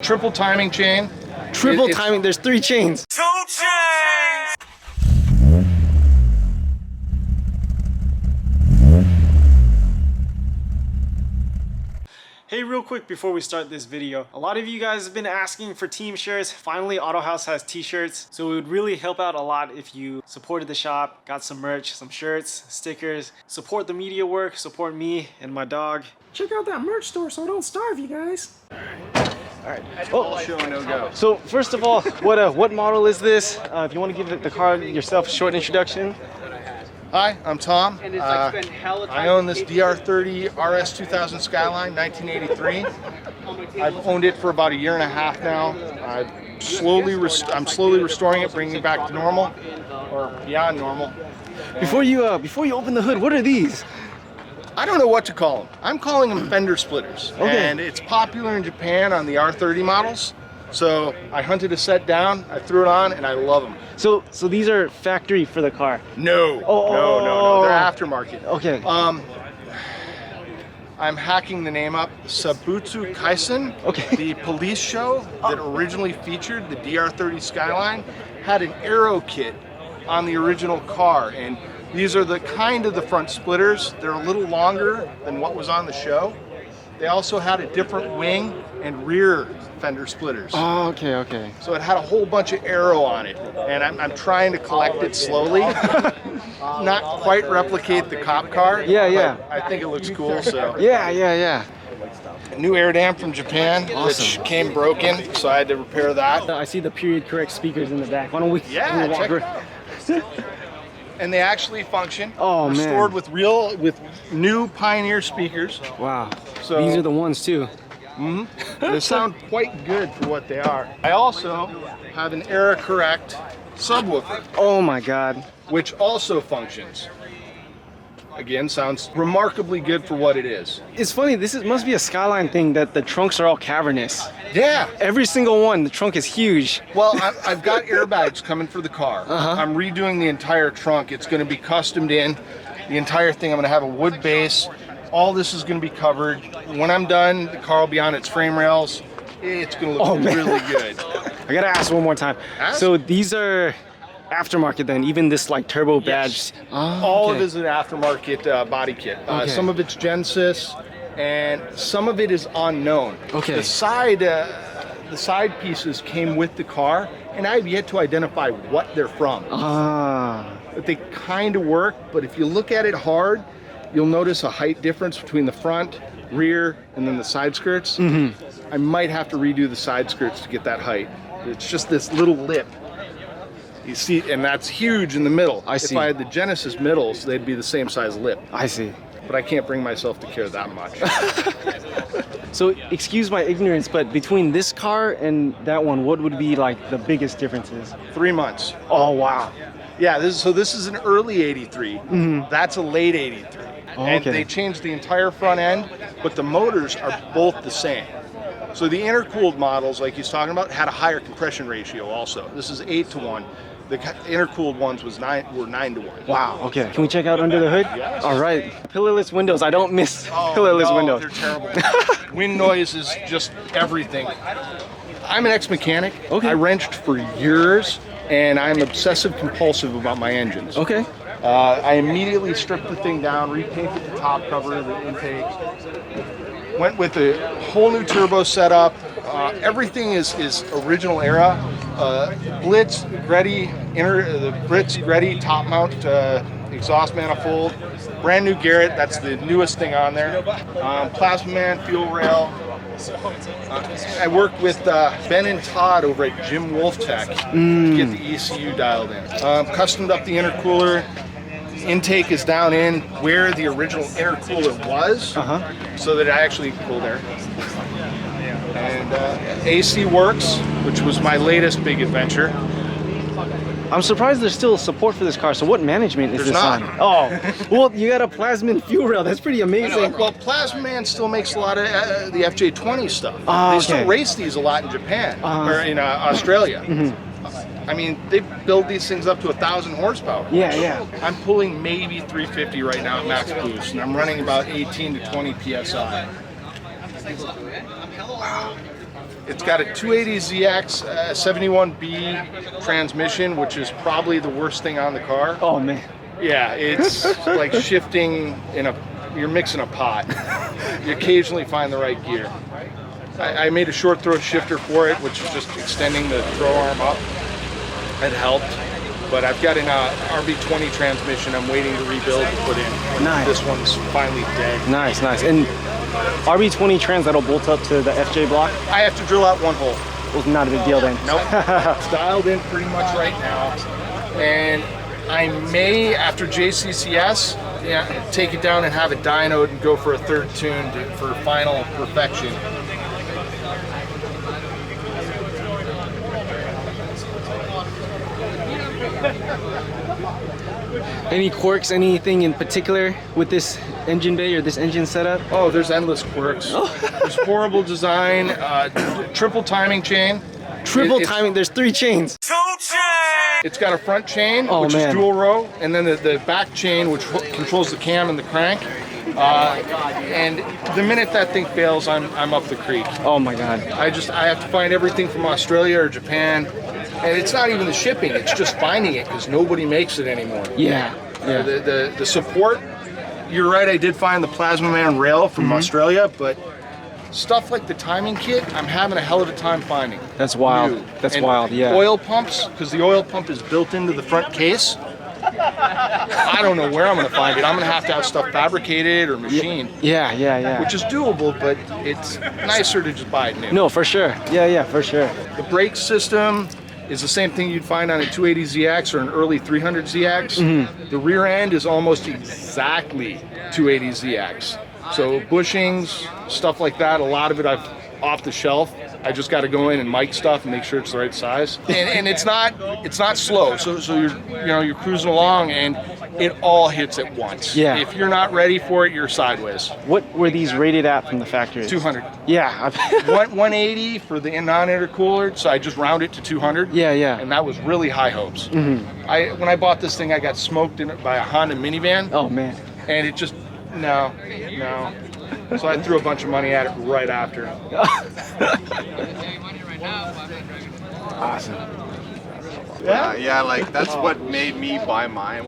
Triple timing chain. Triple timing, there's 3 chains. 2 chains! Hey, real quick before we start this video, a lot of you guys have been asking for team shirts. Finally, Autohaus has t-shirts, so it would really help out a lot if you supported the shop, got some merch, some shirts, stickers, support the media work, support me and my dog. Check out that merch store so I don't starve you guys. All right. Oh, show no go. So first of all, what model is this? If you want to give the car yourself a short introduction. Hi, I'm Tom. I own this DR30 RS 2000 Skyline, 1983. I've owned it for about a year and a half now. I'm slowly restoring it, bringing it back to normal, or beyond normal. Before you open the hood, what are these? I don't know what to call them. I'm calling them fender splitters. Okay. And it's popular in Japan on the R30 models. So I hunted a set down, I threw it on, and I love them. So these are factory for the car? No, no. They're aftermarket. Okay. I'm hacking the name up. Seibu Keisatsu, okay. The police show that originally featured the DR30 Skyline, had an aero kit on the original car, and these are the front splitters. They're a little longer than what was on the show. They also had a different wing and rear fender splitters. Oh, okay. So it had a whole bunch of aero on it, and I'm trying to collect it slowly. Not quite replicate the cop car. Yeah. I think it looks cool. So Yeah. a new air dam from Japan, Awesome. which came broken, so I had to repair that. I see the period correct speakers in the back. Why don't we? Yeah, walk check it around? out. And they actually function. Oh, man. Restored with new Pioneer speakers. Wow. So These are the ones too. They sound quite good for what they are. I also have an era correct subwoofer, Oh my God. which also functions. Again, sounds remarkably good for what it is. It's funny. Must be a Skyline thing that the trunks are all cavernous. Yeah. Every single one. The trunk is huge. Well, I've got airbags coming for the car. I'm redoing the entire trunk. It's going to be customed in. The entire thing, I'm going to have a wood base. All this is going to be covered. When I'm done, the car will be on its frame rails. It's going to look really good. I gotta ask one more time. Ask. So these are aftermarket then, even this like turbo badge? Yes. Oh, All okay. of it is an aftermarket body kit. Okay. Some of it's Genesis, and some of it is unknown. Okay. The side pieces came with the car, and I've yet to identify what they're from. But they kind of work, but if you look at it hard, you'll notice a height difference between the front, rear, and then the side skirts. I might have to redo the side skirts to get that height. It's just this little lip. You see, and that's huge in the middle. I see. If I had the Genesis middles, they'd be the same size lip. I see. But I can't bring myself to care that much. So excuse my ignorance, but between this car and that one, what would be like the biggest differences? 3 months. Oh wow. Yeah, this is an early 83. That's a late 83. And okay. they changed the entire front end, but the motors are both the same. So the intercooled models, like he's talking about, had a higher compression ratio also. This is 8-to-1. The intercooled ones were 9-to-1. Wow, okay. Can we check out under the hood? Yes. All right. Pillarless windows. I don't miss pillarless windows. They're terrible. Wind noise is just everything. I'm an ex-mechanic. Okay. I wrenched for years, and I'm obsessive compulsive about my engines. Okay. I immediately stripped the thing down, repainted the top cover, the intake, went with a whole new turbo setup. Everything is original era. Blitz Greddy top mount exhaust manifold. Brand new Garrett, that's the newest thing on there. Plasma Man fuel rail. I worked with Ben and Todd over at Jim Wolf Tech to get the ECU dialed in. Customed up the intercooler. Intake is down in where the original intercooler was, so that it actually cooled air. And AC works, which was my latest big adventure. I'm surprised there's still support for this car. So what management is There's this not. on? Oh, well, you got a Plasman fuel rail. That's pretty amazing. Well, Plasma Man still makes a lot of the FJ20 stuff. Oh, they still okay. race these a lot in Japan or in Australia. I mean, they build these things up to 1,000 horsepower. Yeah. I'm pulling maybe 350 right now at max boost, and I'm running about 18 to 20 PSI. It's got a 280ZX 71B transmission, which is probably the worst thing on the car. Oh man. Yeah, it's like shifting you're mixing a pot. You occasionally find the right gear. I made a short throw shifter for it, which is just extending the throw arm up. It helped. But I've got an RB20 transmission I'm waiting to rebuild and put in. Nice. This one's finally dead. Nice, nice. And RB20 trans that'll bolt up to the FJ block? I have to drill out one hole. Well, not a big deal then. Nope. It's dialed in pretty much right now. And I may, after JCCS, take it down and have it dynoed and go for a third tune for final perfection. Any quirks, anything in particular with this engine bay or this engine setup? Oh, there's endless quirks. There's horrible design, triple timing chain. Triple timing, there's 3 chains. 2 chains. It's got a front chain, which man. is dual row, and then the back chain, which controls the cam and the crank. And the minute that thing fails, I'm up the creek. Oh my God. I have to find everything from Australia or Japan. And it's not even the shipping, it's just finding it because nobody makes it anymore. Yeah. Yeah. The support, you're right, I did find the Plasma Man rail from Australia, but stuff like the timing kit, I'm having a hell of a time finding. That's wild. New. That's And wild, yeah. Oil pumps, because the oil pump is built into the front case. I don't know where I'm going to find it. I'm going to have stuff fabricated or machined. Yeah. Which is doable, but it's nicer to just buy it new. No, for sure. Yeah, for sure. The brake system is the same thing you'd find on a 280ZX or an early 300ZX. The rear end is almost exactly 280ZX. So bushings, stuff like that, a lot of it I've off the shelf. I just got to go in and mic stuff and make sure it's the right size. And it's not slow. So you're cruising along and it all hits at once. Yeah. If you're not ready for it, you're sideways. What were these rated at from the factory? 200. Yeah. 180 for the non-intercooler, so I just round it to 200. Yeah. And that was really high hopes. When I bought this thing, I got smoked by a Honda minivan. Oh man. And it just, no. So I threw a bunch of money at it right after. Awesome. Yeah, like that's what made me buy mine.